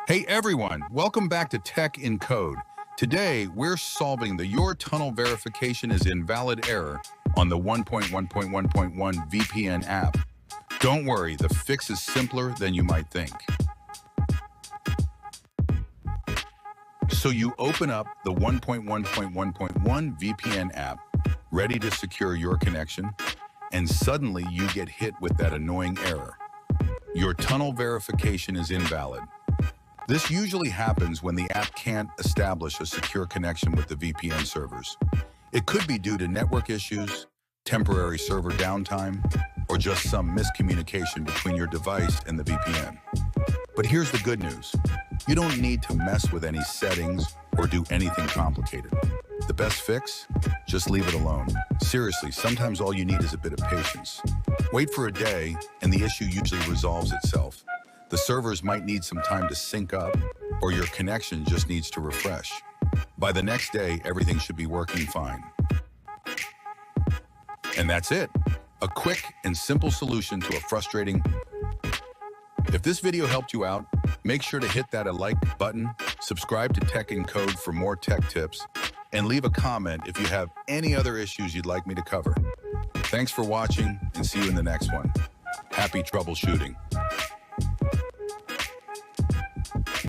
Hey everyone, welcome back to Tech in Code. Today, we're solving the Your Tunnel Verification is Invalid error on the 1.1.1.1 VPN app. Don't worry, the fix is simpler than you might think. So you open up the 1.1.1.1 VPN app, ready to secure your connection, and suddenly you get hit with that annoying error. Your tunnel verification is invalid. This usually happens when the app can't establish a secure connection with the VPN servers. It could be due to network issues, temporary server downtime, or just some miscommunication between your device and the VPN. But here's the good news. You don't need to mess with any settings or do anything complicated. The best fix? Just leave it alone. Seriously, sometimes all you need is a bit of patience. Wait for a day, and the issue usually resolves itself. The servers might need some time to sync up, or your connection just needs to refresh. By the next day, everything should be working fine. And that's it. A quick and simple solution to a frustrating... If this video helped you out, make sure to hit that like button, subscribe to Tech in Code for more tech tips, and leave a comment if you have any other issues you'd like me to cover. Thanks for watching, and see you in the next one. Happy troubleshooting.